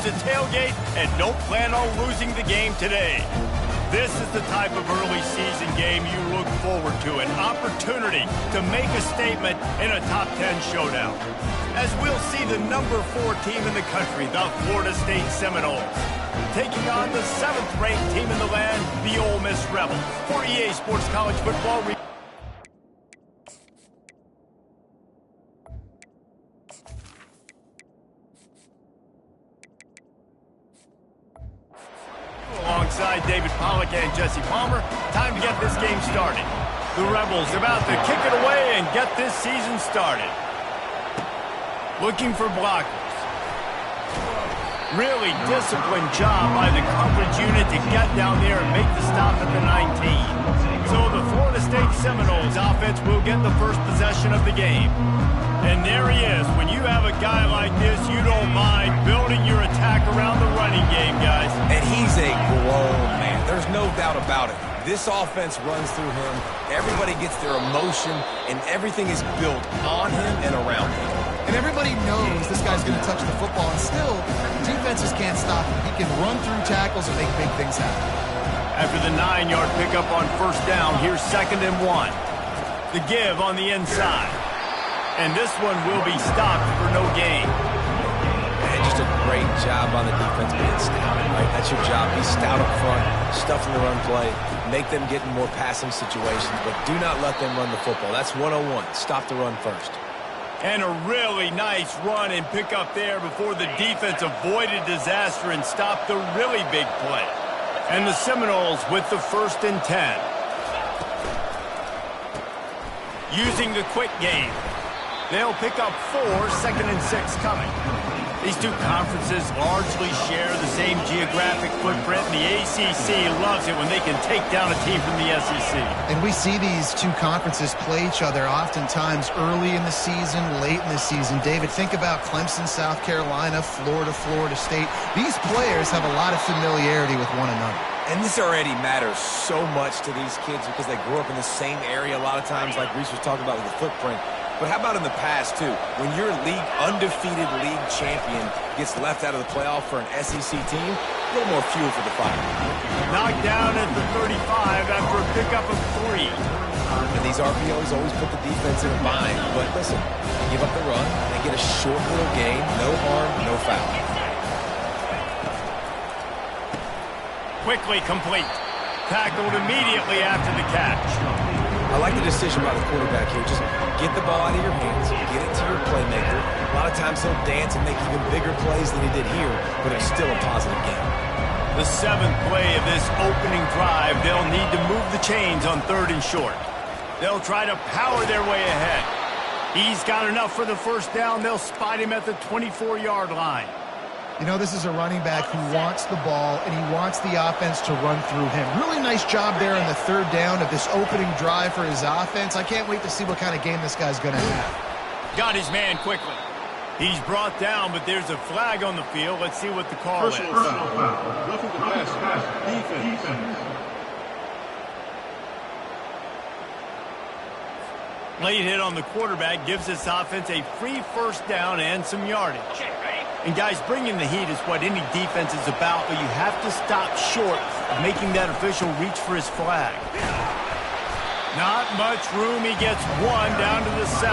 use a tailgate and don't plan on losing the game today. This is the type of early season game you look forward to, an opportunity to make a statement in a top 10 showdown. As we'll see the number 4 team in the country, the Florida State Seminoles, taking on the 7th-ranked team in the land, the Ole Miss Rebels. For EA Sports College Football. Alongside David Pollack and Jesse Palmer, time to get this game started. The Rebels about to kick it away and get this season started. Looking for blockers. Really disciplined job by the coverage unit to get down there and make the stop at the 19. So the Florida State Seminoles offense will get the first possession of the game. And there he is. When you have a guy like this, you don't mind building your attack around the running game, guys. And he's a grown man. There's no doubt about it. This offense runs through him. Everybody gets their emotion, and everything is built on him and around him. And everybody knows this guy's going to touch the football, and still, defenses can't stop him. He can run through tackles and make big things happen. After the 9-yard pickup on first down, here's 2nd and 1. The give on the inside. And this one will be stopped for no gain. And just a great job on the defense being stout, right? That's your job. Be stout up front, stuffing the run play, make them get in more passing situations, but do not let them run the football. That's 101. Stop the run first. And a really nice run and pick up there before the defense avoided disaster and stopped the really big play. And the Seminoles with the 1st and 10. Using the quick game. They'll pick up 4, 2nd and 6 coming. These two conferences largely share the same geographic footprint, and the ACC loves it when they can take down a team from the SEC. And we see these two conferences play each other oftentimes early in the season, late in the season. David, think about Clemson, South Carolina, Florida, Florida State. These players have a lot of familiarity with one another. And this already matters so much to these kids because they grew up in the same area a lot of times, like Reese was talking about with the footprint. But how about in the past, too? When your undefeated league champion gets left out of the playoff for an SEC team, a little more fuel for the fire. Knocked down at the 35 after a pickup of 3. And these RPOs always put the defense in a bind. But listen, they give up the run, they get a short little gain, no harm, no foul. Quickly complete. Tackled immediately after the catch. I like the decision by the quarterback here. Just get the ball out of your hands, get it to your playmaker. A lot of times he'll dance and make even bigger plays than he did here, but it's still a positive game. The 7th play of this opening drive, they'll need to move the chains on 3rd and short. They'll try to power their way ahead. He's got enough for the first down. They'll spot him at the 24-yard line. You know, this is a running back who wants the ball, and he wants the offense to run through him. Really nice job there on the 3rd down of this opening drive for his offense. I can't wait to see what kind of game this guy's going to have. Got his man quickly. He's brought down, but there's a flag on the field. Let's see what the call is. Personal foul. Roughing the passer. Defense. Late hit on the quarterback gives this offense a free first down and some yardage. And guys, bringing the heat is what any defense is about, but you have to stop short of making that official reach for his flag. Not much room. He gets 1 down to the 7.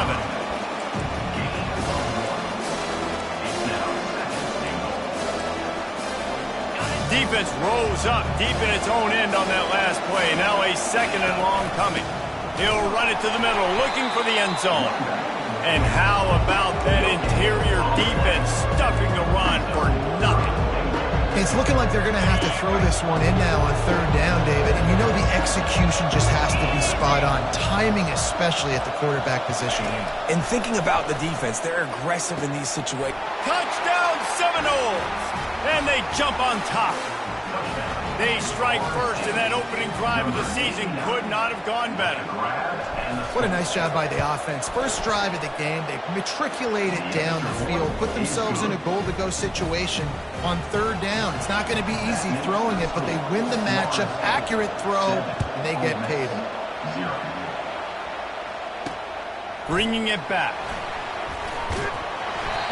Defense rose up deep in its own end on that last play. Now a 2nd and long coming. He'll run it to the middle, looking for the end zone. And how about that interior defense stuffing the run for nothing? It's looking like they're going to have to throw this one in now on 3rd down, David. And you know the execution just has to be spot on. Timing especially at the quarterback position. And thinking about the defense, they're aggressive in these situations. Touchdown Seminoles! And they jump on top. They strike first, and that opening drive of the season could not have gone better. What a nice job by the offense. First drive of the game, they matriculated down the field, put themselves in a goal-to-go situation on 3rd down. It's not going to be easy throwing it, but they win the matchup. Accurate throw, and they get paid. Bringing it back.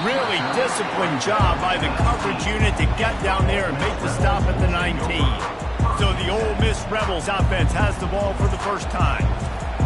Really disciplined job by the coverage unit to get down there and make the stop at the 19. So the Ole Miss Rebels offense has the ball for the first time.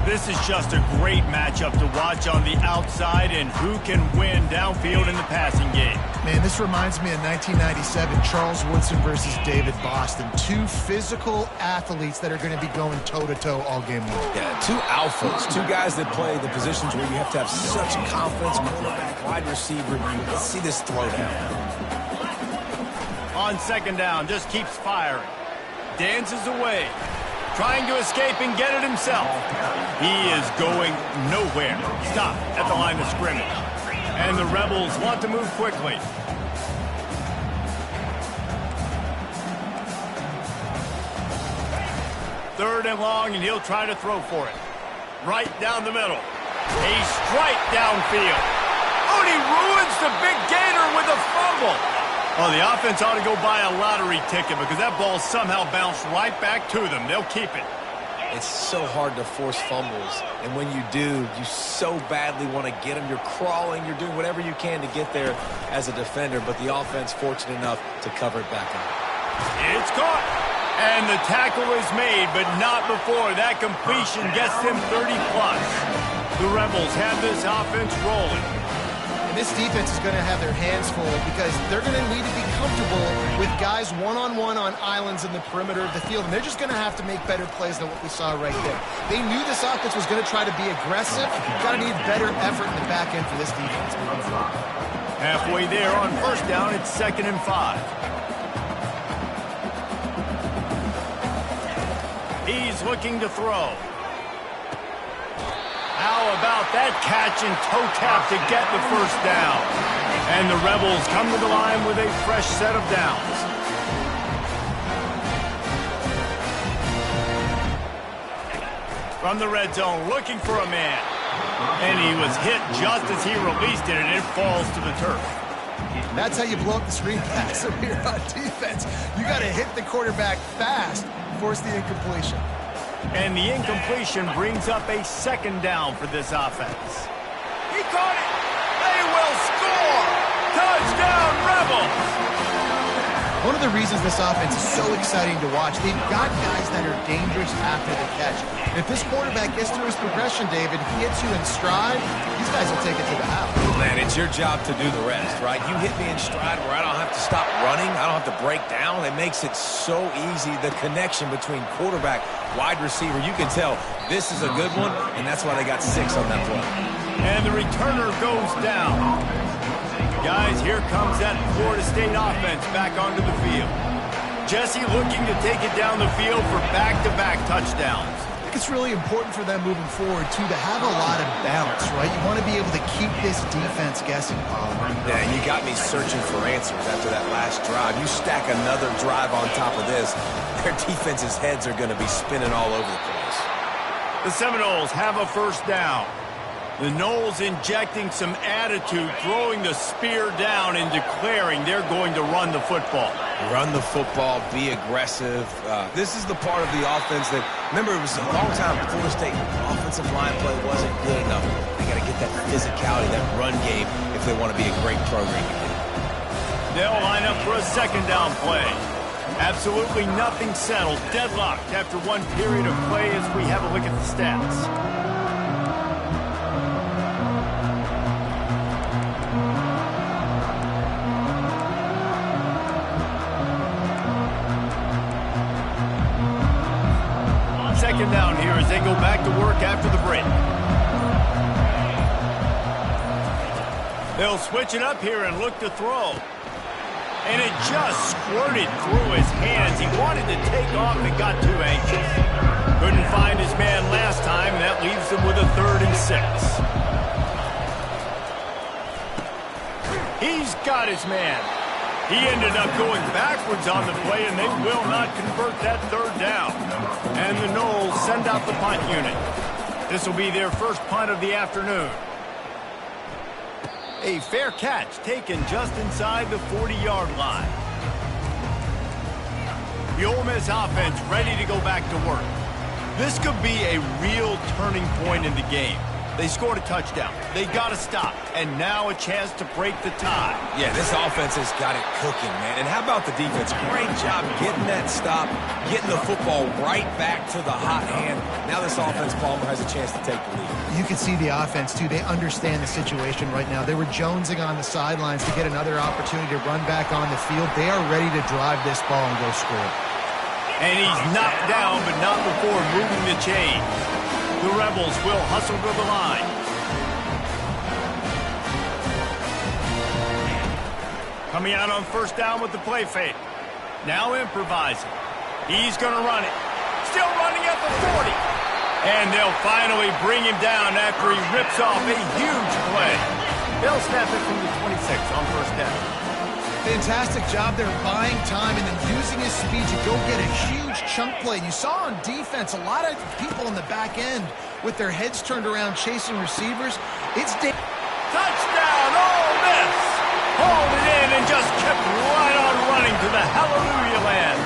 This is just a great matchup to watch on the outside and who can win downfield in the passing game. Man, this reminds me of 1997, Charles Woodson versus David Boston. Two physical athletes that are going to be going toe-to-toe all game long. Yeah, two alphas, two guys that play the positions where you have to have such confidence, quarterback, wide receiver. Let's see this throw down. On second down, just keeps firing. Dances away. Trying to escape and get it himself. He is going nowhere. Stop at the line of scrimmage. And the Rebels want to move quickly. Third and long, and he'll try to throw for it. Right down the middle. A strike downfield. Oh, and he ruins the big gator with a fumble. Oh, the offense ought to go buy a lottery ticket because that ball somehow bounced right back to them. They'll keep it. It's so hard to force fumbles, and when you do, you so badly want to get them. You're crawling, you're doing whatever you can to get there as a defender, but the offense fortunate enough to cover it back up. It's caught, and the tackle is made, but not before that completion gets them 30-plus. The Rebels have this offense rolling. And this defense is going to have their hands full because they're going to need to be comfortable with guys one-on-one on islands in the perimeter of the field. And they're just going to have to make better plays than what we saw right there. They knew this offense was going to try to be aggressive. Got to need better effort in the back end for this defense moving forward. Halfway there on first down, it's 2nd and 5. He's looking to throw. How about that catch and toe tap to get the first down? And the Rebels come to the line with a fresh set of downs. From the red zone, looking for a man. And he was hit just as he released it, and it falls to the turf. That's how you blow up the screen pass over here on defense. You got to hit the quarterback fast, force the incompletion. And the incompletion brings up a 2nd down for this offense. He caught it. They will score. Touchdown, Rebels. One of the reasons this offense is so exciting to watch, they've got guys that are dangerous after the catch. If this quarterback gets through his progression, David, he hits you in stride, these guys will take it to the house. Man, it's your job to do the rest, right? You hit me in stride where I don't have to stop running. I don't have to break down. It makes it so easy, the connection between quarterback, wide receiver. You can tell this is a good one, and that's why they got 6 on that play. And the returner goes down. Guys, here comes that Florida State offense back onto the field. Jesse looking to take it down the field for back-to-back touchdowns. I think it's really important for them moving forward, too, to have a lot of balance, right? You want to be able to keep this defense guessing, Pollard. Yeah, you got me searching for answers after that last drive. You stack another drive on top of this, their defense's heads are going to be spinning all over the place. The Seminoles have a first down. The Noles injecting some attitude, throwing the spear down and declaring they're going to run the football. Run the football, be aggressive. This is the part of the offense that, remember, it was a long time Florida State offensive line play wasn't good enough. They got to get that physicality, that run game, if they want to be a great program again. They'll line up for a 2nd down play. Absolutely nothing settled, deadlocked after one period of play as we have a look at the stats. Second down here as they go back to work after the break. They'll switch it up here and look to throw. And it just squirted through his hands. He wanted to take off and got too anxious. Couldn't find his man last time, and that leaves him with a 3rd and 6. He's got his man. He ended up going backwards on the play, and they will not convert that 3rd down. And the Noles send out the punt unit. This will be their first punt of the afternoon. A fair catch taken just inside the 40-yard line. The Ole Miss offense ready to go back to work. This could be a real turning point in the game. They scored a touchdown. They got to stop. And now a chance to break the tie. Yeah, this offense has got it cooking, man. And how about the defense? Great job getting that stop, getting the football right back to the hot hand. Now this offense, Palmer, has a chance to take the lead. You can see the offense, too. They understand the situation right now. They were jonesing on the sidelines to get another opportunity to run back on the field. They are ready to drive this ball and go score. And he's knocked down, but not before moving the chain. The Rebels will hustle to the line. Coming out on first down with the play fake. Now improvising. He's going to run it. Still running at the 40. And they'll finally bring him down after he rips off a huge play. They'll snap it from the 26 on first down. Fantastic job there buying time and then using his speed to go get a huge chunk play. And you saw on defense a lot of people in the back end with their heads turned around chasing receivers. It's touchdown, Ole Miss! Hauled it in and just kept right on running to the hallelujah land.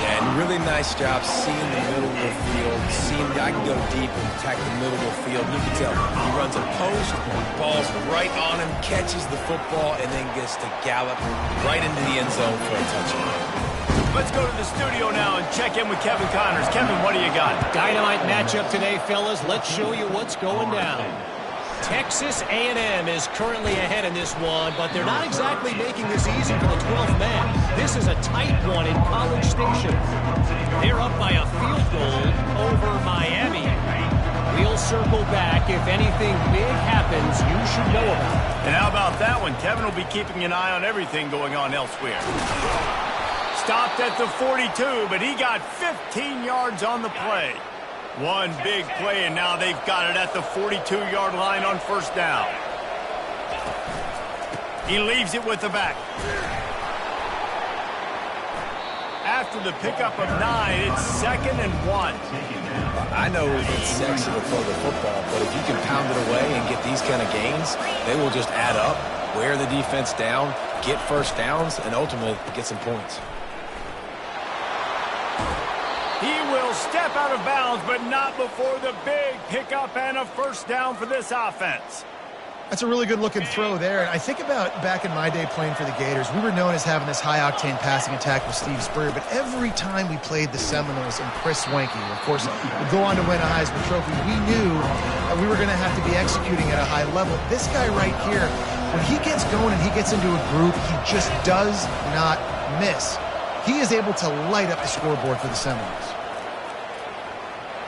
Yeah, and really nice job seeing the middle of the field, seeing I can go deep and attack the middle of the field. You can tell he runs a post, ball's right on him, catches the football, and then gets to gallop right into the end zone for a touchdown. Let's go to the studio now and check in with Kevin Connors. Kevin, what do you got? Dynamite matchup today, fellas. Let's show you what's going down. Texas A&M is currently ahead in this one, but they're not exactly making this easy for the 12th man. This is a tight one in College Station. They're up by a field goal over Miami. We'll circle back. If anything big happens, you should know about it. And how about that one? Kevin will be keeping an eye on everything going on elsewhere. Stopped at the 42, but he got 15 yards on the play. One big play, and now they've got it at the 42-yard line on first down. He leaves it with the back. After the pickup of 9, it's 2nd and 1. I know it's sexy to throw the football, but if you can pound it away and get these kind of gains, they will just add up, wear the defense down, get first downs, and ultimately get some points. He will step out of bounds, but not before the big pickup and a first down for this offense. That's a really good-looking throw there. And I think about back in my day playing for the Gators, we were known as having this high-octane passing attack with Steve Spurrier, but every time we played the Seminoles and Chris Swanky, of course, would go on to win a Heisman Trophy, we knew that we were going to have to be executing at a high level. This guy right here, when he gets going and he gets into a groove, he just does not miss. He is able to light up the scoreboard for the Seminoles.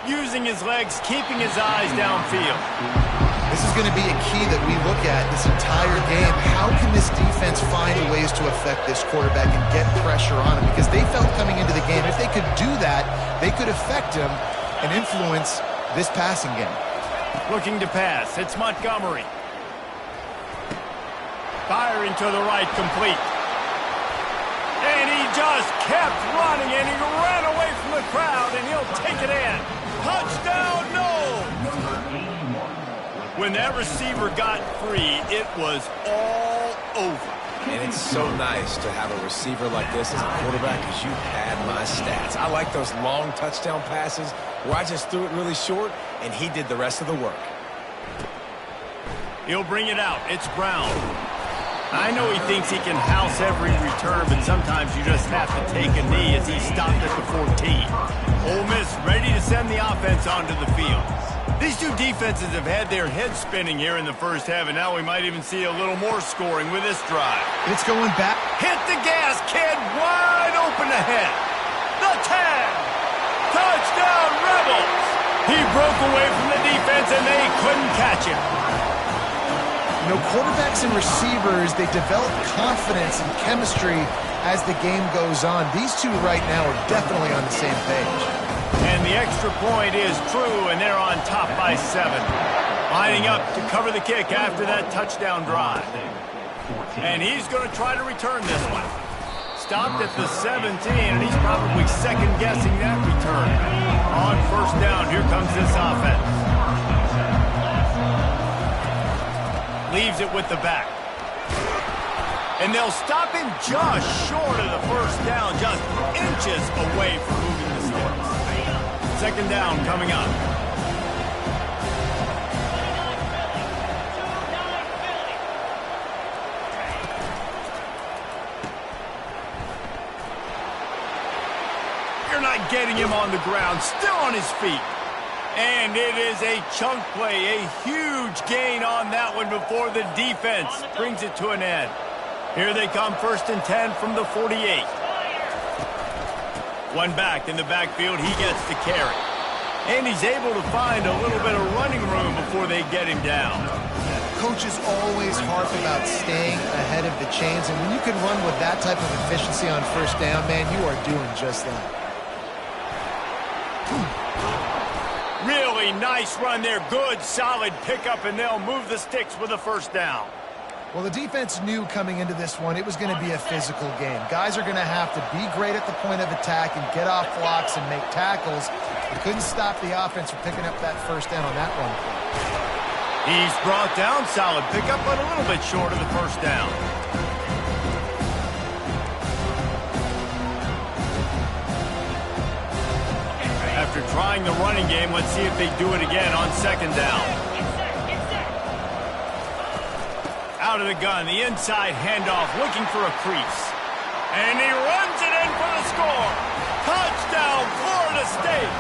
Using his legs, keeping his eyes downfield. This is going to be a key that we look at this entire game. How can this defense find ways to affect this quarterback and get pressure on him? Because they felt coming into the game, if they could do that, they could affect him and influence this passing game. Looking to pass. It's Montgomery. Firing to the right, complete. And he just kept running, and he ran away from the crowd, and he'll take it in. Touchdown, no! When that receiver got free, it was all over. And it's so nice to have a receiver like this as a quarterback because you pad my stats. I like those long touchdown passes where I just threw it really short, and he did the rest of the work. He'll bring it out. It's Brown. I know he thinks he can house every return, but sometimes you just have to take a knee as he stopped at the 14. Ole Miss ready to send the offense onto the field. These two defenses have had their heads spinning here in the first half, and now we might even see a little more scoring with this drive. It's going back. Hit the gas, kid. Wide open ahead. The 10. Touchdown, Rebels. He broke away from the defense, and they couldn't catch him. You know, quarterbacks and receivers, they develop confidence and chemistry as the game goes on. These two right now are definitely on the same page. And the extra point is true, and they're on top by 7. Lining up to cover the kick after that touchdown drive. And he's going to try to return this one. Stopped at the 17, and he's probably second-guessing that return. On first down, here comes this offense. Leaves it with the back. And they'll stop him just short of the first down, just inches away from moving the sticks. Second down coming up. not getting him on the ground, still on his feet. And it is a chunk play, a huge gain on that one before the defense brings it to an end. Here they come, 1st and 10 from the 48. One back in the backfield, he gets the carry. And he's able to find a little bit of running room before they get him down. Coaches always harp about staying ahead of the chains, and when you can run with that type of efficiency on 1st down, man, you are doing just that. Really nice run there. Good, solid pickup, and they'll move the sticks with a 1st down. Well, the defense knew coming into this one it was going to be a physical game. Guys are going to have to be great at the point of attack and get off blocks and make tackles. They couldn't stop the offense from picking up that 1st down on that one. He's brought down, solid pickup, but a little bit short of the 1st down. After trying the running game, let's see if they do it again on 2nd down. Out of the gun, the inside handoff, looking for a crease. And he runs it in for the score. Touchdown, Florida State.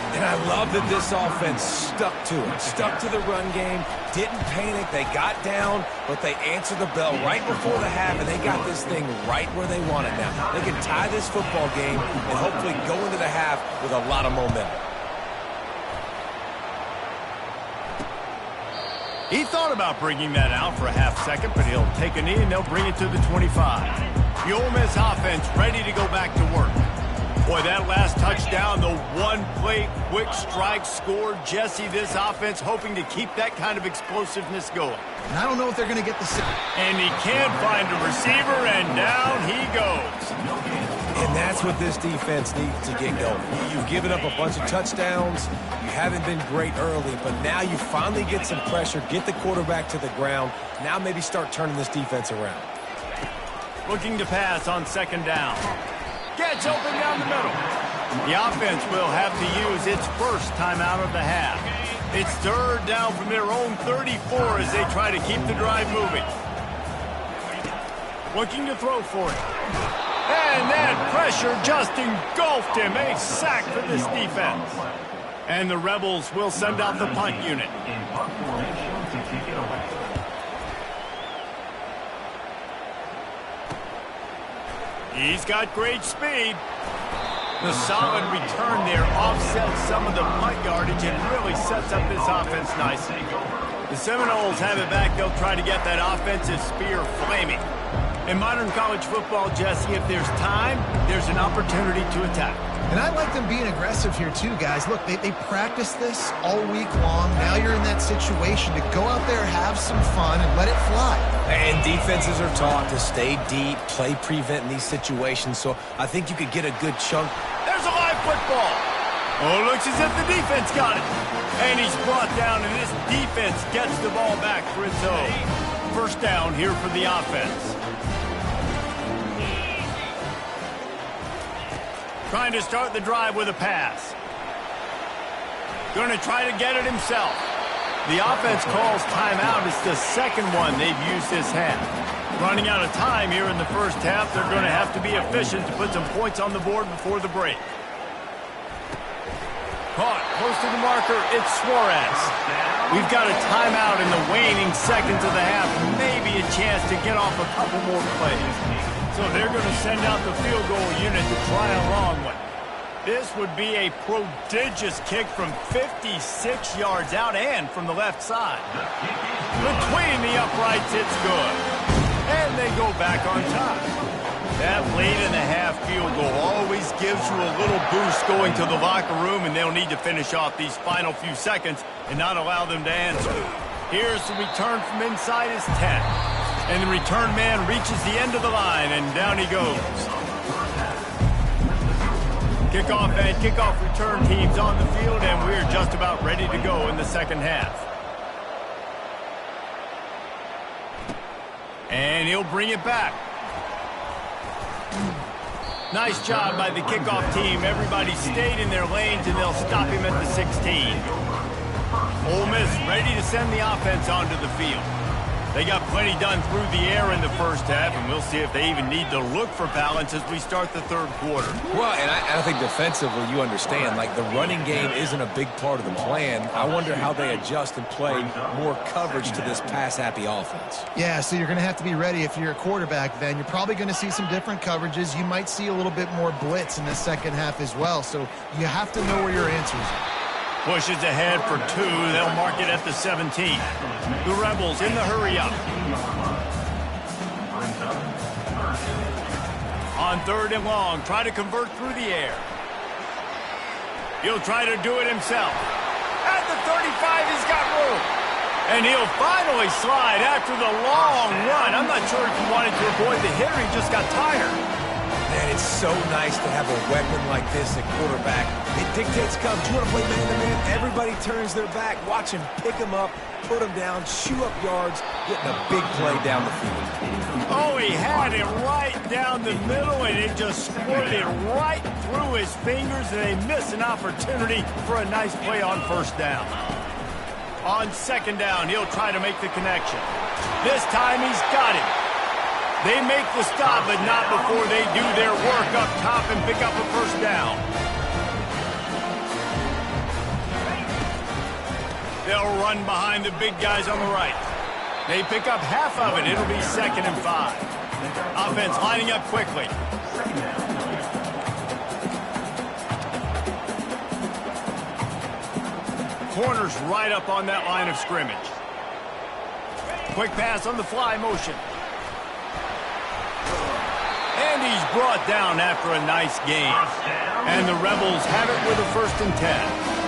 And I love that this offense stuck to it, stuck to the run game, didn't panic. They got down, but they answered the bell right before the half, and they got this thing right where they want it now. They can tie this football game and hopefully go into the half with a lot of momentum. He thought about bringing that out for a half second, but he'll take a knee and they'll bring it to the 25. The Ole Miss offense ready to go back to work. Boy, that last touchdown, the one-play quick strike score. Jesse, this offense hoping to keep that kind of explosiveness going. And I don't know if they're going to get the... And he can't find a receiver, and down he goes. And that's what this defense needs to get going. You've given up a bunch of touchdowns. You haven't been great early, but now you finally get some pressure, get the quarterback to the ground. Now maybe start turning this defense around. Looking to pass on 2nd down. Gets open down the middle. The offense will have to use its 1st timeout of the half. It's 3rd down from their own 34 as they try to keep the drive moving. Looking to throw for it. And that pressure just engulfed him. A sack for this defense. And the Rebels will send out the punt unit. He's got great speed. The solid return there offsets some of the punt yardage and really sets up this offense nicely. The Seminoles have it back. They'll try to get that offensive spear flaming. In modern college football, Jesse, if there's time, there's an opportunity to attack. And I like them being aggressive here too, guys. Look, they practice this all week long. Now you're in that situation to go out there, have some fun, and let it fly. And defenses are taught to stay deep, play prevent in these situations, so I think you could get a good chunk. There's a live football. Oh, looks as if the defense got it. And he's brought down, and this defense gets the ball back for its own. 1st down here for the offense. Trying to start the drive with a pass. Going to try to get it himself. The offense calls timeout. It's the 2nd one they've used this half. Running out of time here in the 1st half. They're going to have to be efficient to put some points on the board before the break. Caught close to the marker. It's Suarez. We've got a timeout in the waning seconds of the half. Maybe a chance to get off a couple more plays. So they're going to send out the field goal unit to try a long one. This would be a prodigious kick from 56 yards out and from the left side. Between the uprights, it's good. And they go back on top. That late in the half field goal always gives you a little boost going to the locker room, and they'll need to finish off these final few seconds and not allow them to answer. Here's the return from inside his 10. And the return man reaches the end of the line, and down he goes. Kickoff and kickoff return teams on the field, and we're just about ready to go in the 2nd half. And he'll bring it back. Nice job by the kickoff team. Everybody stayed in their lanes, and they'll stop him at the 16. Ole Miss ready to send the offense onto the field. They got plenty done through the air in the first half, and we'll see if they even need to look for balance as we start the third quarter. Well, and I think defensively, you understand, like the running game isn't a big part of the plan. I wonder how they adjust and play more coverage to this pass-happy offense. Yeah, so you're going to have to be ready if you're a quarterback then. You're probably going to see some different coverages. You might see a little bit more blitz in the second half as well, so you have to know where your answers are. Pushes ahead for 2. They'll mark it at the 17. The Rebels in the hurry-up. On 3rd and long, try to convert through the air. He'll try to do it himself. At the 35, he's got room. And he'll finally slide after the long run. I'm not sure if he wanted to avoid the hit or he just got tired. Man, it's so nice to have a weapon like this at quarterback. It dictates coverage. You want to play man-to-man? Everybody turns their back. Watch him pick him up, put him down, shoot up yards, getting a big play down the field. Oh, he had it right down the middle, and it just squirted right through his fingers, and they miss an opportunity for a nice play on 1st down. On 2nd down, he'll try to make the connection. This time he's got it. They make the stop, but not before they do their work up top and pick up a 1st down. They'll run behind the big guys on the right. They pick up half of it. It'll be 2nd and 5. Offense lining up quickly. Corners right up on that line of scrimmage. Quick pass on the fly motion. And he's brought down after a nice gain. And the Rebels have it with a 1st and 10.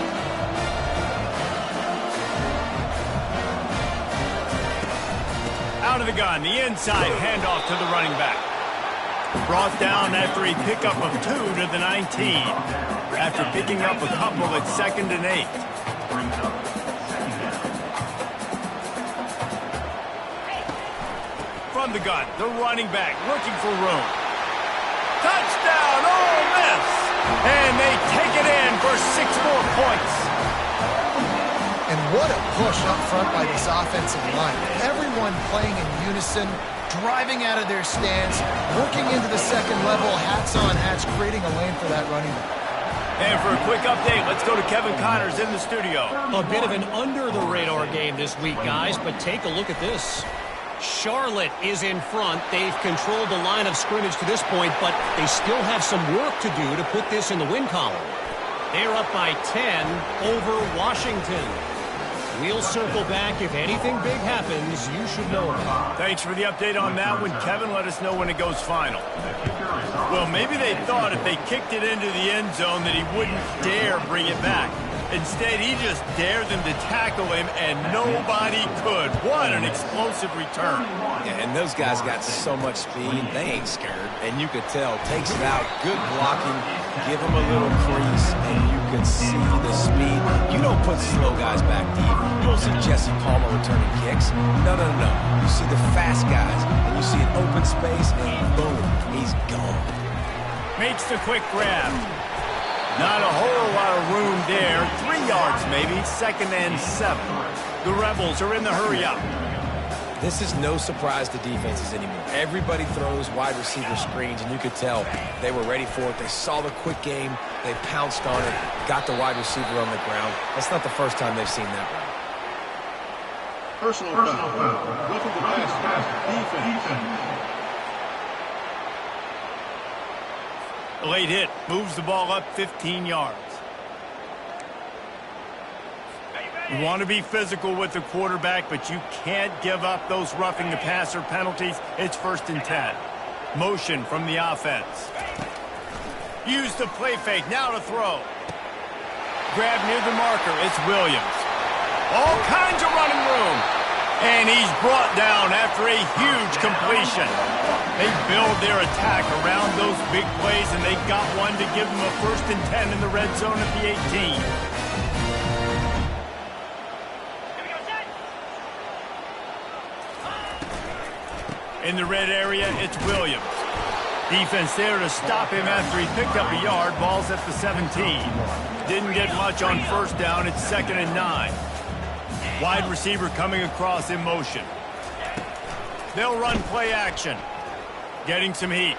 Out of the gun, the inside handoff to the running back. Brought down after a pickup of 2 to the 19. After picking up a couple at 2nd and 8. From the gun, the running back looking for room. Touchdown, Ole Miss! And they take it in for 6 more points. And what a push up front by this offensive line. Everyone playing in unison, driving out of their stance, working into the 2nd level, hats on hats, creating a lane for that running back. And for a quick update, let's go to Kevin Connors in the studio. A bit of an under-the-radar game this week, guys, but take a look at this. Charlotte is in front. They've controlled the line of scrimmage to this point, but they still have some work to do to put this in the win column. They're up by 10 over Washington. We'll circle back. If anything big happens, you should know about it. Thanks for the update on that one. Kevin, let us know when it goes final. Well, maybe they thought if they kicked it into the end zone that he wouldn't dare bring it back. Instead, he just dared them to tackle him, and nobody could. What an explosive return. Yeah, and those guys got so much speed, they ain't scared. And you could tell, takes it out, good blocking, give them a little crease, and you could see the speed. You don't put slow guys back deep. You don't see Jesse Palmer returning kicks. No. You see the fast guys, and you see an open space, and boom, he's gone. Makes the quick grab. Not a whole lot of room there. 3 yards maybe, 2nd and 7. The Rebels are in the hurry-up. This is no surprise to defenses anymore. Everybody throws wide receiver screens, and you could tell they were ready for it. They saw the quick game. They pounced on it, got the wide receiver on the ground. That's not the first time they've seen that route. Personal foul. Roughing the pass. Defense. Late hit, moves the ball up 15 yards. You want to be physical with the quarterback, but you can't give up those roughing the passer penalties. It's 1st and 10. Motion from the offense. Use the play fake, now to throw. Grab near the marker, it's Williams. All kinds of running room. And he's brought down after a huge completion. They build their attack around those big plays, and they got one to give them a 1st and 10 in the red zone at the 18. In the red area, it's Williams. Defense there to stop him after he picked up a yard. Ball's at the 17. Didn't get much on 1st down. It's 2nd and 9. Wide receiver coming across in motion. They'll run play action. Getting some heat.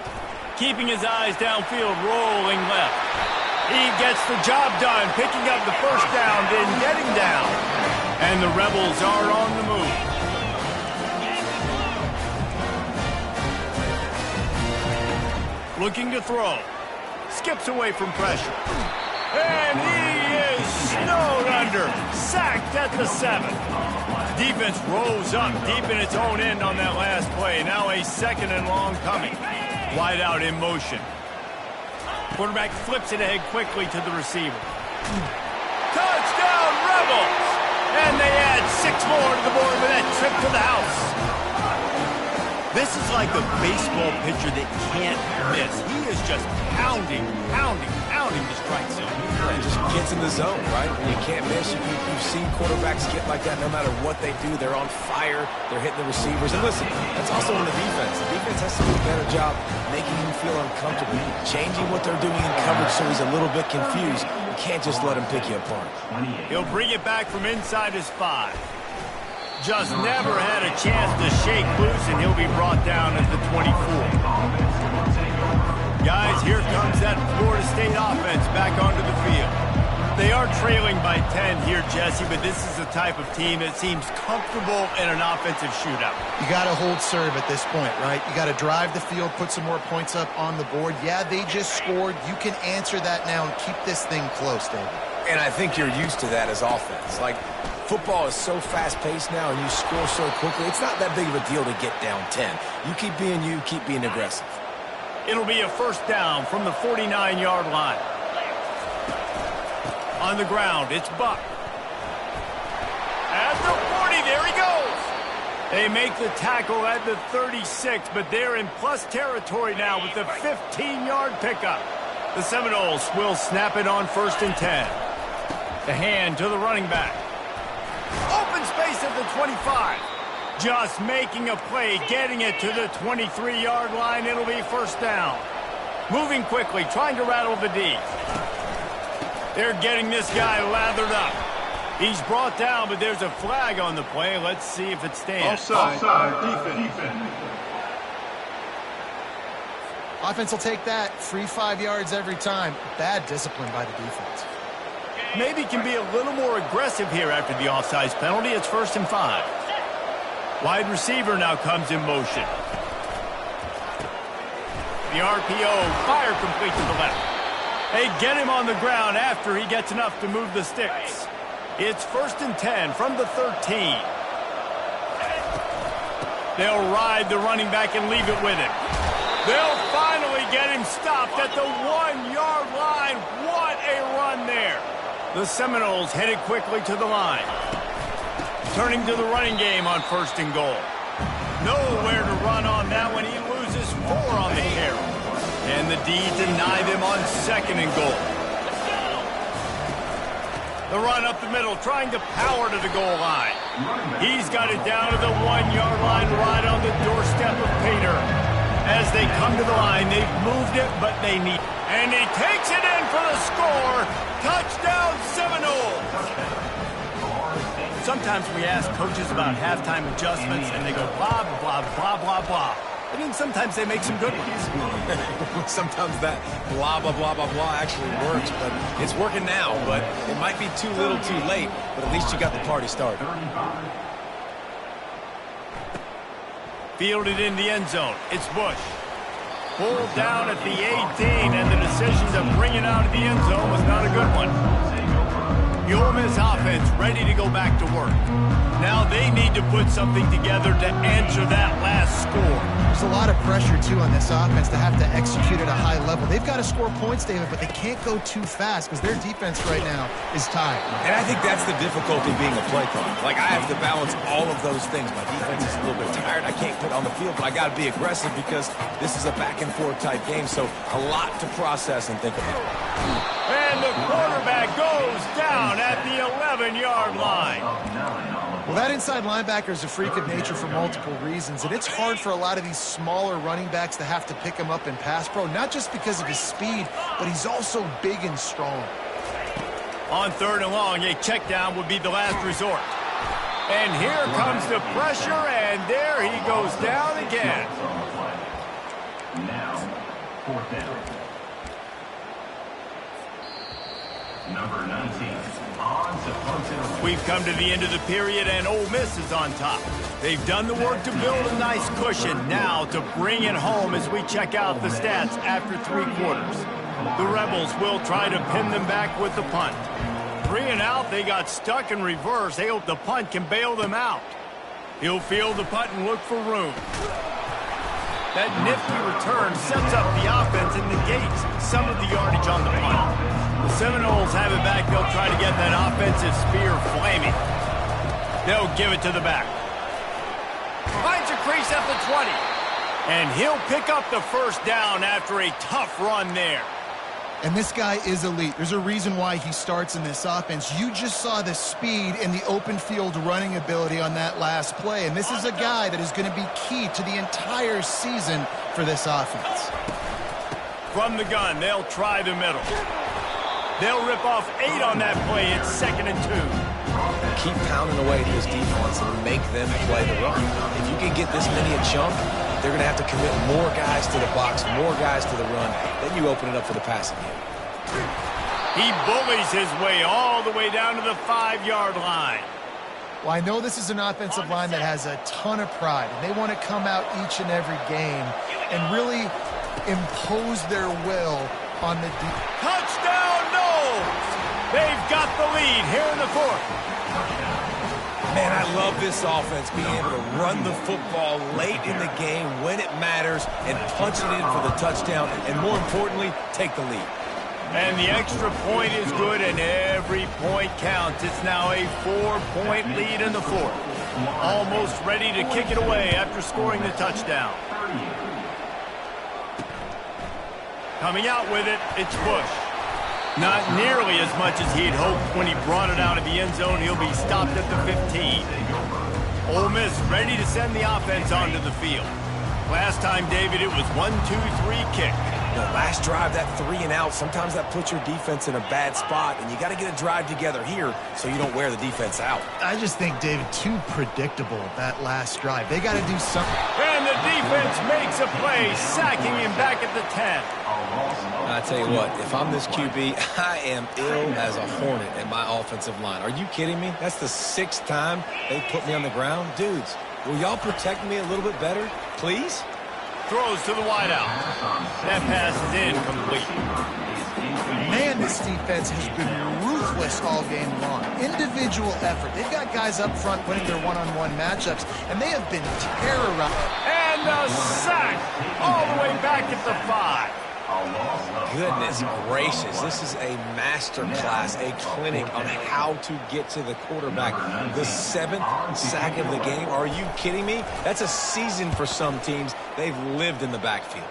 Keeping his eyes downfield, rolling left. He gets the job done, picking up the first down, then getting down. And the Rebels are on the move. Looking to throw. Skips away from pressure. And he is snowed under. Sacked at the 7. Defense rolls up deep in its own end on that last play. Now a 2nd and long coming. Wide out in motion. Quarterback flips it ahead quickly to the receiver. Touchdown, Rebels! And they add 6 more to the board with that trip to the house. This is like a baseball pitcher that can't miss. He is just pounding the strike zone. He just gets in the zone, right? You can't miss. You've seen quarterbacks get like that no matter what they do. They're on fire. They're hitting the receivers. And listen, that's also on the defense. The defense has to do a better job making him feel uncomfortable, changing what they're doing in coverage so he's a little bit confused. You can't just let him pick you apart. He'll bring it back from inside his 5. Just never had a chance to shake loose, and he'll be brought down at the 24. Guys, here comes that Florida State offense back onto the field. They are trailing by 10 here, Jesse, but this is the type of team that seems comfortable in an offensive shootout. You got to hold serve at this point, right? You got to drive the field, put some more points up on the board. Yeah, they just scored. You can answer that now and keep this thing close, David. And I think you're used to that as offense. Like, football is so fast-paced now and you score so quickly, it's not that big of a deal to get down 10. You keep being aggressive. It'll be a 1st down from the 49-yard line. On the ground, it's Buck. At the 40, there he goes. They make the tackle at the 36, but they're in plus territory now with the 15-yard pickup. The Seminoles will snap it on 1st and 10. The hand to the running back. Open space at the 25. Just making a play, getting it to the 23-yard line. It'll be 1st down. Moving quickly, trying to rattle the D. They're getting this guy lathered up. He's brought down, but there's a flag on the play. Let's see if it stands. Offside. Defense. Offense will take that. Free 5 yards every time. Bad discipline by the defense. Maybe can be a little more aggressive here after the offsides penalty. It's 1st and 5. Wide receiver now comes in motion. The RPO, fire complete to the left. They get him on the ground after he gets enough to move the sticks. It's 1st and 10 from the 13. They'll ride the running back and leave it with him. They'll finally get him stopped at the 1-yard line. What a run there. The Seminoles headed quickly to the line. Turning to the running game on 1st and goal. Nowhere to run on that one. He loses 4 on the carry. And the D deny them on 2nd and goal. The run up the middle, trying to power to the goal line. He's got it down to the 1-yard line, right on the doorstep of Pater. As they come to the line, they've moved it, but they need it. And he takes it in for the score. Touchdown, Seminoles. Sometimes we ask coaches about halftime adjustments, and they go blah, blah, blah, blah, blah. I mean, sometimes they make some good ones. Sometimes that blah, blah, blah, blah, blah actually works, but it's working now. But it might be too little too late, but at least you got the party started. Fielded in the end zone. It's Bush. Pulled down at the 18, and the decision to bring it out of the end zone was not a good one. The Ole Miss offense ready to go back to work. Now they need to put something together to answer that last score. There's a lot of pressure, too, on this offense to have to execute at a high level. They've got to score points, David, but they can't go too fast because their defense right now is tired. And I think that's the difficulty being a play caller. Like, I have to balance all of those things. My defense is a little bit tired. I can't put on the field, but I got to be aggressive because this is a back-and-forth type game, so a lot to process and think about. And the quarterback goes down at the 11-yard line. Well, that inside linebacker is a freak of nature for multiple reasons, and it's hard for a lot of these smaller running backs to have to pick him up in pass pro, not just because of his speed, but he's also big and strong. On 3rd and long, a check down would be the last resort. And here comes the pressure, and there he goes down again. Now, 4th down. Number 19, on to punt. We've come to the end of the period, and Ole Miss is on top. They've done the work to build a nice cushion. Now to bring it home as we check out the stats after 3 quarters. The Rebels will try to pin them back with the punt. 3 and out, they got stuck in reverse. They hope the punt can bail them out. He'll field the punt and look for room. That nifty return sets up the offense and negates some of the yardage on the punt. The Seminoles have it back. They'll try to get that offensive spear flaming. They'll give it to the back. Finds a crease at the 20. And he'll pick up the first down after a tough run there. And this guy is elite. There's a reason why he starts in this offense. You just saw the speed and the open field running ability on that last play. And this is a guy that is going to be key to the entire season for this offense. From the gun, they'll try the middle. They'll rip off 8 on that play. It's 2nd and 2. Keep pounding away at this defense and make them play the run. If you can get this many a chunk, they're going to have to commit more guys to the box, more guys to the run. Then you open it up for the passing game. He bullies his way all the way down to the 5-yard line. Well, I know this is an offensive line that has a ton of pride, and they want to come out each and every game and really impose their will on the defense. Touchdown, Noles! They've got the lead here in the 4th. Man, I love this offense, being able to run the football late in the game when it matters and punch it in for the touchdown, and more importantly, take the lead. And the extra point is good, and every point counts. It's now a 4-point lead in the 4th. Almost ready to kick it away after scoring the touchdown. Coming out with it, it's Bush. Not nearly as much as he'd hoped when he brought it out of the end zone. He'll be stopped at the 15. Ole Miss ready to send the offense onto the field. Last time, David, it was 1-2-3 kick. Last drive, that 3 and out, sometimes that puts your defense in a bad spot, and you got to get a drive together here so you don't wear the defense out. I just think, David, too predictable, that last drive. They got to do something. And the defense makes a play, sacking him back at the 10. I tell you what, if I'm this QB, I am ill as a hornet in my offensive line. Are you kidding me? That's the 6th time they put me on the ground. Dudes, will y'all protect me a little bit better, please? Throws to the wideout. That pass is incomplete. Man, this defense has been ruthless all game long. Individual effort. They've got guys up front winning their one-on-one matchups, and they have been terrorized. And a sack all the way back at the 5. Goodness gracious, this is a master class, a clinic on how to get to the quarterback. The 7th sack of the game. Are you kidding me? That's a season for some teams. They've lived in the backfield.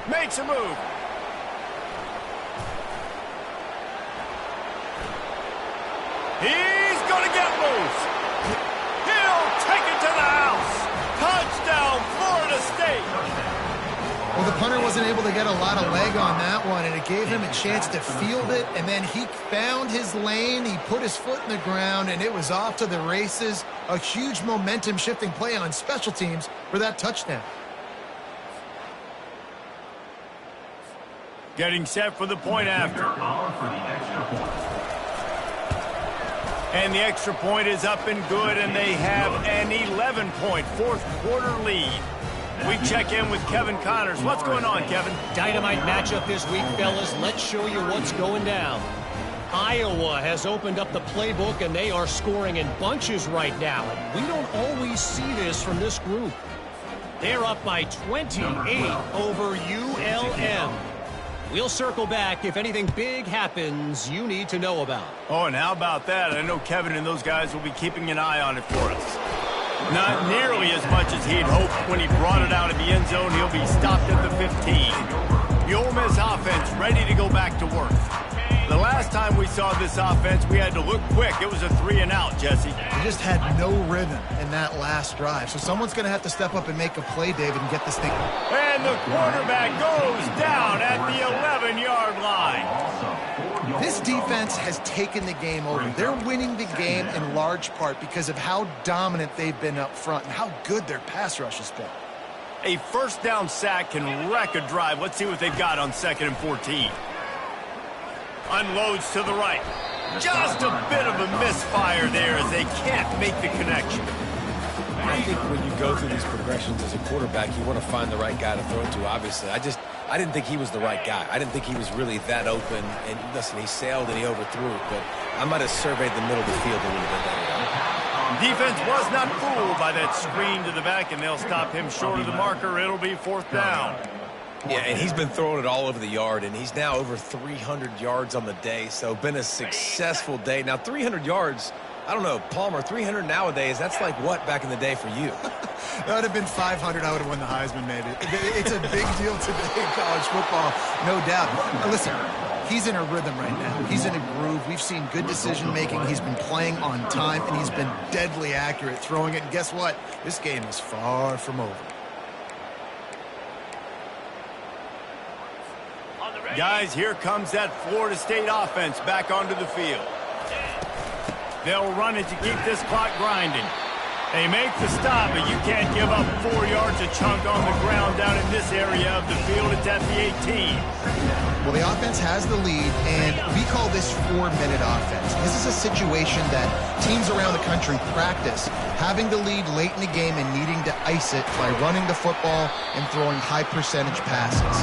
Makes a move. He's going to get loose. He'll take it to the house. Touchdown, Florida State. Well, the punter wasn't able to get a lot of leg on that one, and it gave him a chance to field it, and then he found his lane, he put his foot in the ground, and it was off to the races. A huge momentum-shifting play on special teams for that touchdown. Getting set for the point after. And the extra point is up and good, and they have an 11-point 4th-quarter lead. We check in with Kevin Connors. What's going on, Kevin? Dynamite matchup this week, fellas. Let's show you what's going down. Iowa has opened up the playbook, and they are scoring in bunches right now. We don't always see this from this group. They're up by 28 over ULM. We'll circle back if anything big happens you need to know about. Oh, and how about that? I know Kevin and those guys will be keeping an eye on it for us. Not nearly as much as he'd hoped when he brought it out of the end zone. He'll be stopped at the 15. The Ole Miss offense ready to go back to work. The last time we saw this offense, we had to look quick. It was a 3 and out, Jesse. They just had no rhythm in that last drive. So someone's going to have to step up and make a play, David, and get this thing. And the quarterback goes down at the 11-yard line. This defense has taken the game over. They're winning the game in large part because of how dominant they've been up front and how good their pass rush has been. A first down sack can wreck a drive. Let's see what they've got on 2nd and 14. Unloads to the right. Just a bit of a misfire there as they can't make the connection. I think when you go through these progressions as a quarterback, you want to find the right guy to throw to, obviously. I didn't think he was the right guy. I didn't think he was really that open. And listen, he sailed and he overthrew it, but I might have surveyed the middle of the field a little bit better. Defense was not fooled by that screen to the back, and they'll stop him short of the marker. It'll be 4th down. Yeah, and he's been throwing it all over the yard, and he's now over 300 yards on the day, so been a successful day. Now, 300 yards, I don't know, Palmer, 300 nowadays, that's like what back in the day for you? That would have been 500. I would have won the Heisman, maybe. It's a big deal today in college football, no doubt. Now, listen, he's in a rhythm right now. He's in a groove. We've seen good decision-making. He's been playing on time, and he's been deadly accurate throwing it. And guess what? This game is far from over. Guys, here comes that Florida State offense back onto the field. They'll run it to keep this clock grinding. They make the stop, but you can't give up 4 yards a chunk on the ground down in this area of the field. It's at the 18. Well, the offense has the lead, and we call this 4-minute offense. This is a situation that teams around the country practice, having the lead late in the game and needing to ice it by running the football and throwing high-percentage passes.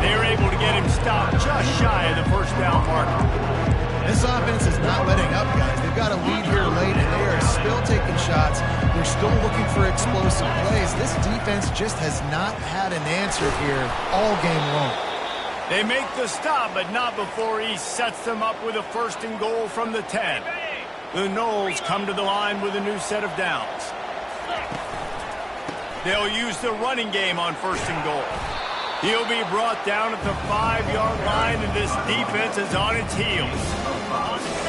They're able to get him stopped just shy of the first down marker. This offense is not letting up, guys. They've got a lead here late, and they are still taking shots. They're still looking for explosive plays. This defense just has not had an answer here all game long. They make the stop, but not before he sets them up with a 1st and goal from the 10. The Noles come to the line with a new set of downs. They'll use the running game on 1st and goal. He'll be brought down at the 5-yard line, and this defense is on its heels.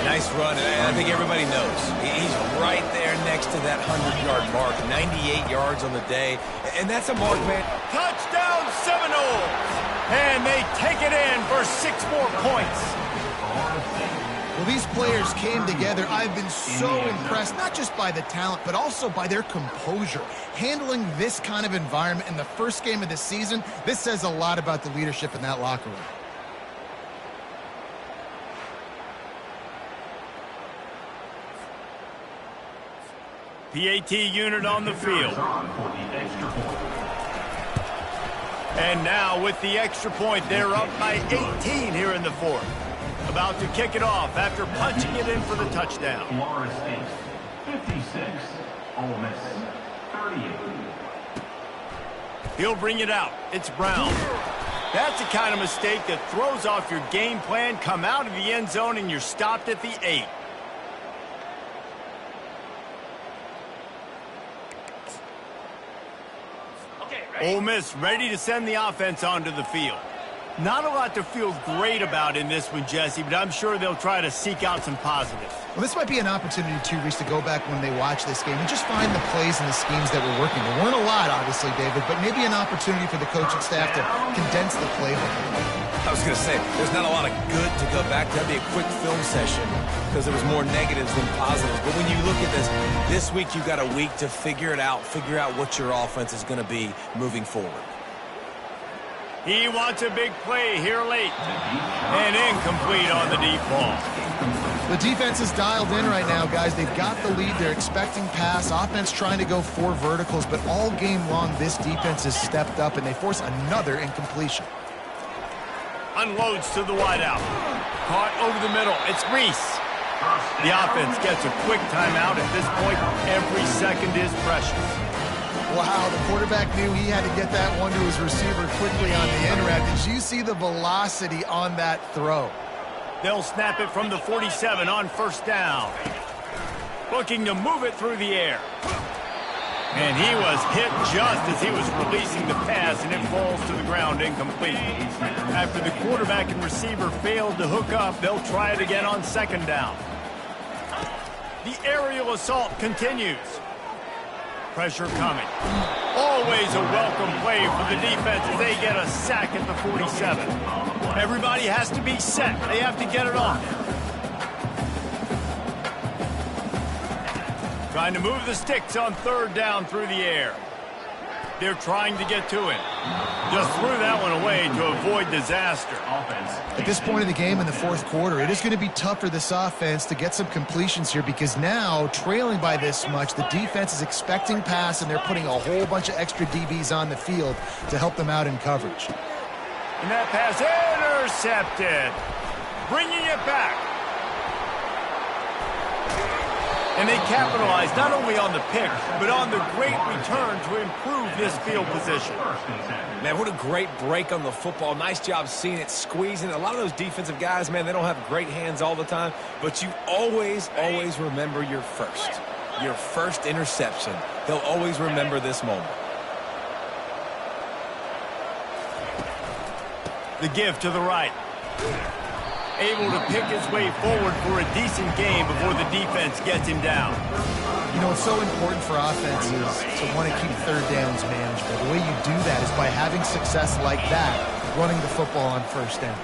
Nice run, and I think everybody knows. He's right there next to that 100-yard mark, 98 yards on the day, and that's a mark, man. Touchdown Seminoles! And they take it in for 6 more points. Well, these players came together. I've been so impressed, not just by the talent, but also by their composure. Handling this kind of environment in the first game of the season, this says a lot about the leadership in that locker room. PAT unit on the field. And now with the extra point, they're up by 18 here in the 4th. About to kick it off after punching it in for the touchdown. Florida State, 56. Ole Miss, 38. He'll bring it out. It's Brown. That's the kind of mistake that throws off your game plan. Come out of the end zone and you're stopped at the 8. Ole Miss ready to send the offense onto the field. Not a lot to feel great about in this one, Jesse, but I'm sure they'll try to seek out some positives. Well, this might be an opportunity, too, Reese, to go back when they watch this game and just find the plays and the schemes that were working. There weren't a lot, obviously, David, but maybe an opportunity for the coaching staff to condense the playbook. I was going to say, there's not a lot of good to go back. That'd be a quick film session because there was more negatives than positives. But when you look at this week you've got a week to figure it out, figure out what your offense is going to be moving forward. He wants a big play here late. And incomplete on the deep ball. The defense is dialed in right now, guys. They've got the lead. They're expecting pass. Offense trying to go 4 verticals, but all game long, this defense has stepped up, and they force another incompletion. Unloads to the wideout. Caught over the middle. It's Reese. The offense gets a quick timeout. At this point, every second is precious. Wow, the quarterback knew he had to get that one to his receiver quickly on the end route. Did you see the velocity on that throw? They'll snap it from the 47 on 1st down. Looking to move it through the air. And he was hit just as he was releasing the pass, and it falls to the ground incomplete. After the quarterback and receiver failed to hook up, they'll try it again on 2nd down. The aerial assault continues. Pressure coming. Always a welcome play for the defense as they get a sack at the 47. Everybody has to be set. They have to get it off. Trying to move the sticks on third down through the air. They're trying to get to it. Just threw that one away to avoid disaster. At this point in the game in the fourth quarter, it is going to be tough for this offense to get some completions here because now, trailing by this much, the defense is expecting pass and they're putting a whole bunch of extra DBs on the field to help them out in coverage. And that pass intercepted. Bringing it back. And they capitalize not only on the pick, but on the great return to improve this field position. Man, what a great break on the football. Nice job seeing it, squeezing. A lot of those defensive guys, man, they don't have great hands all the time, but you always remember your first interception. They'll always remember this moment. The give to the right. Able to pick his way forward for a decent game before the defense gets him down. You know, it's so important for offenses to want to keep third downs manageable. The way you do that is by having success like that, running the football on first down.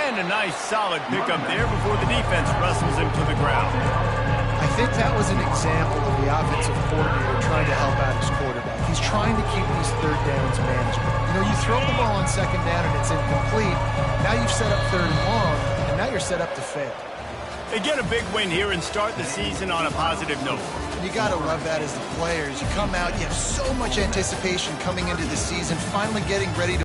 And a nice solid pickup there before the defense wrestles him to the ground. I think that was an example of the offensive coordinator trying to help out his quarterback. He's trying to keep these third downs manageable. You know, you throw the ball on second down and it's incomplete. Now you've set up third and long, and now you're set up to fail. They get a big win here and start the season on a positive note. You got to love that as the players. You come out, you have so much anticipation coming into the season, finally getting ready to